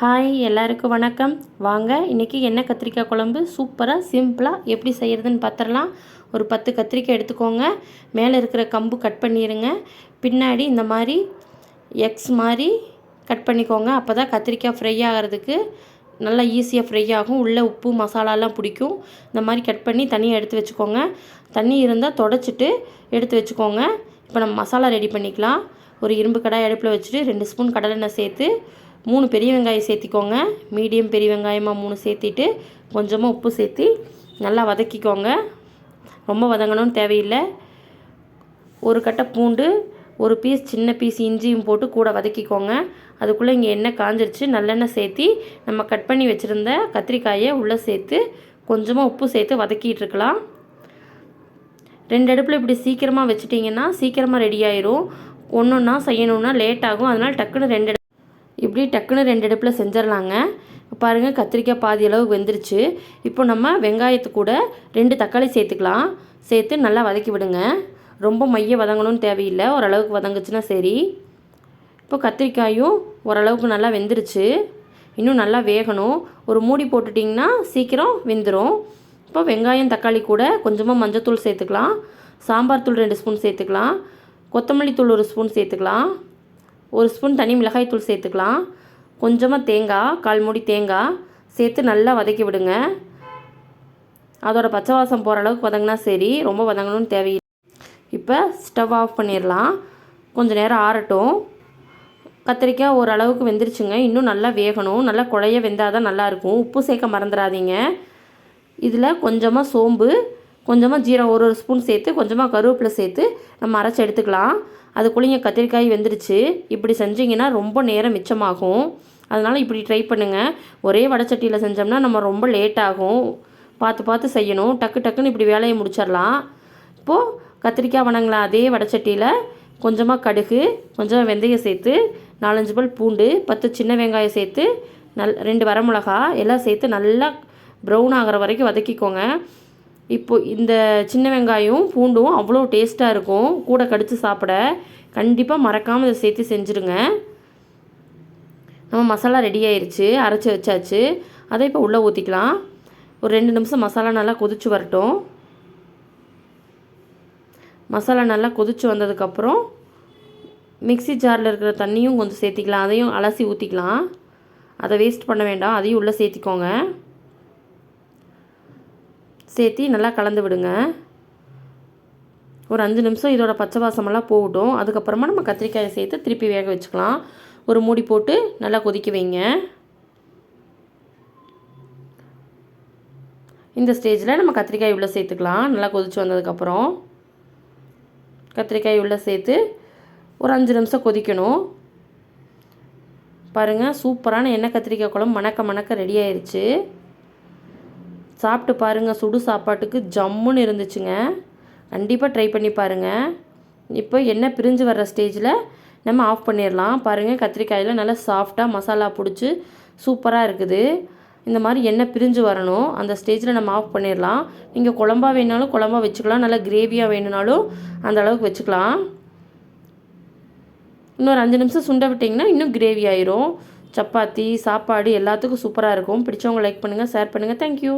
Hi எல்லாருக்கும் வணக்கம். வாங்க இன்றைக்கி எண்ணெய் கத்திரிக்காய் குழம்பு சூப்பராக சிம்பிளாக எப்படி செய்கிறதுன்னு பார்த்துடலாம். ஒரு 10 கத்திரிக்காய் எடுத்துக்கோங்க. மேலே இருக்கிற கம்பு கட் பண்ணிடுங்க. பின்னாடி இந்த மாதிரி எக்ஸ் மாதிரி கட் பண்ணிக்கோங்க. அப்போ தான் கத்திரிக்காய் ஃப்ரை ஆகிறதுக்கு நல்லா ஈஸியாக ஃப்ரை ஆகும். உள்ளே உப்பு மசாலாலாம் பிடிக்கும். இந்த மாதிரி கட் பண்ணி தனியாக எடுத்து வச்சுக்கோங்க. தண்ணி இருந்தால் தொடச்சிட்டு எடுத்து வச்சுக்கோங்க. இப்போ நம்ம மசாலா ரெடி பண்ணிக்கலாம். ஒரு இரும்பு கடாய் அடுப்பில் வச்சுட்டு 2 ஸ்பூன் கடலெண்ணெய் சேர்த்து 3 பெரிய வெங்காயம் சேர்த்திக்கோங்க. மீடியம் பெரிய வெங்காயமாக 3 சேர்த்திட்டு கொஞ்சமாக உப்பு சேர்த்து நல்லா வதக்கிக்கோங்க. ரொம்ப வதங்கணும்னு தேவையில்லை. ஒரு கட்டை பூண்டு, ஒரு பீஸ் சின்ன பீஸ் இஞ்சியும் போட்டு கூட வதக்கிக்கோங்க. அதுக்குள்ளே இங்கே எண்ணெய் காஞ்சிருச்சு. நல்லெண்ணெய் சேர்த்தி நம்ம கட் பண்ணி வச்சுருந்த கத்திரிக்காயை உள்ளே சேர்த்து கொஞ்சமாக உப்பு சேர்த்து வதக்கிட்டு இருக்கலாம். 2 அடுப்பில் இப்படி சீக்கிரமாக வச்சுட்டிங்கன்னா சீக்கிரமாக ரெடி ஆயிரும். ஒன்றுன்னா செய்யணுன்னா லேட் ஆகும். அதனால் டக்குன்னு இப்படி டக்குன்னு 2 அடுப்பில் செஞ்சிடலாங்க. பாருங்கள், கத்திரிக்காய் பாதி அளவு வெந்துருச்சு. இப்போ நம்ம வெங்காயத்து கூட 2 தக்காளி சேர்த்துக்கலாம். சேர்த்து நல்லா வதக்கி விடுங்க. ரொம்ப மைய வதங்கணும்னு தேவையில்லை. ஓரளவுக்கு வதங்குச்சுன்னா சரி. இப்போ கத்திரிக்காயும் ஓரளவுக்கு நல்லா வெந்துருச்சு. இன்னும் நல்லா வேகணும். ஒரு மூடி போட்டுட்டிங்கன்னா சீக்கிரம் வெந்துடும். இப்போ வெங்காயம் தக்காளி கூட கொஞ்சமாக மஞ்சத்தூள் சேர்த்துக்கலாம். சாம்பார் தூள் 2 ஸ்பூன் சேர்த்துக்கலாம். கொத்தமல்லி தூள் 1 ஸ்பூன் சேர்த்துக்கலாம். 1 ஸ்பூன் தனி மிளகாய் தூள் சேர்த்துக்கலாம். கொஞ்சமாக தேங்காய், 1/4 மூடி தேங்காய் சேர்த்து நல்லா வதக்கி விடுங்க. அதோட பச்சை வாசம் போகிற அளவுக்கு வதங்கினா சரி. ரொம்ப வதங்கணும்னு தேவையில்லை. இப்போ ஸ்டவ் ஆஃப் பண்ணிடலாம். கொஞ்சம் நேரம் ஆறட்டும். கத்திரிக்காய் ஓரளவுக்கு வெந்துருச்சுங்க. இன்னும் நல்லா வேகணும். நல்லா குழைய வெந்தால் தான் நல்லாயிருக்கும். உப்பு சேர்க்க மறந்துடாதீங்க. இதில் கொஞ்சமாக சோம்பு, கொஞ்சமாக ஜீரகம் 1 ஸ்பூன் சேர்த்து கொஞ்சமாக கருவேப்பிலை சேர்த்து நம்ம அரைச்சி எடுத்துக்கலாம். அதுக்குள்ளேங்க கத்திரிக்காய் வெந்துருச்சு. இப்படி செஞ்சிங்கன்னா ரொம்ப நேரம் மிச்சமாகும். அதனால் இப்படி ட்ரை பண்ணுங்கள். ஒரே வடைச்சட்டியில் செஞ்சோம்னா நம்ம ரொம்ப லேட் ஆகும். பார்த்து செய்யணும். டக்குன்னு இப்படி வேலையை முடிச்சிடலாம். இப்போது கத்திரிக்காய் வணங்கலாம். அதே வடைச்சட்டியில் கொஞ்சமாக கடுகு, கொஞ்சமாக வெந்தயம் சேர்த்து 4-5 பல் பூண்டு, 10 சின்ன வெங்காயம் சேர்த்து 2 வரமிளகா எல்லாம் சேர்த்து நல்லா ப்ரௌன் ஆகிற வரைக்கும் வதக்கிக்கோங்க. இப்போது இந்த சின்ன வெங்காயம் பூண்டும் அவ்வளோ டேஸ்ட்டாக இருக்கும். கூட கடித்து சாப்பிட கண்டிப்பாக மறக்காமல் இதை சேர்த்து செஞ்சுருங்க. நம்ம மசாலா ரெடி ஆயிடுச்சு. அரைச்சி வச்சாச்சு. அதை இப்போ உள்ளே ஊற்றிக்கலாம். ஒரு 2 நிமிஷம் மசாலா நல்லா கொதிச்சு வரட்டும். மசாலா நல்லா கொதிச்சு வந்ததுக்கப்புறம் மிக்ஸி ஜாரில் இருக்கிற தண்ணியும் கொஞ்சம் சேர்த்திக்கலாம். அதையும் அலசி ஊற்றிக்கலாம். அதை வேஸ்ட் பண்ண வேண்டாம். அதையும் உள்ளே சேர்த்திக்கோங்க. சேர்த்தி நல்லா கலந்து விடுங்க. ஒரு 5 நிமிஷம் இதோட பச்சை வாசமெல்லாம் போகட்டும். அதுக்கப்புறமா நம்ம கத்திரிக்காயை சேர்த்து திருப்பி வேக வச்சுக்கலாம். ஒரு மூடி போட்டு நல்லா கொதிக்க வைங்க. இந்த ஸ்டேஜில் நம்ம கத்திரிக்காய் உள்ளே சேர்த்துக்கலாம். நல்லா கொதிச்சு வந்ததுக்கப்புறம் கத்திரிக்காய் உள்ளே சேர்த்து ஒரு 5 நிமிஷம் கொதிக்கணும். பாருங்கள், சூப்பரான எண்ணெய் கத்திரிக்காய் குழம்பு மணக்க ரெடி ஆயிடுச்சு. சாப்பிட்டு பாருங்கள். சுடு சாப்பாட்டுக்கு ஜம்முன்னு இருந்துச்சுங்க. கண்டிப்பாக ட்ரை பண்ணி பாருங்கள். இப்போ எண்ணெய் பிரிஞ்சு வர்ற ஸ்டேஜில் நம்ம ஆஃப் பண்ணிடலாம். பாருங்கள், கத்திரிக்காயில் நல்லா சாஃப்டாக மசாலா பிடிச்சி சூப்பராக இருக்குது. இந்த மாதிரி எண்ணெய் பிரிஞ்சு வரணும். அந்த ஸ்டேஜில் நம்ம ஆஃப் பண்ணிடலாம். நீங்கள் குழம்பா வேணுனாலும் குழம்பா வச்சுக்கலாம். நல்லா கிரேவியாக வேணுனாலும் அந்த அளவுக்கு வச்சுக்கலாம். இன்னொரு 5 நிமிஷம் சுண்ட விட்டிங்கன்னா இன்னும் கிரேவி ஆயிரும். சப்பாத்தி, சாப்பாடு எல்லாத்துக்கும் சூப்பராக இருக்கும். பிடிச்சவங்க லைக் பண்ணுங்கள், ஷேர் பண்ணுங்கள். தேங்க்யூ.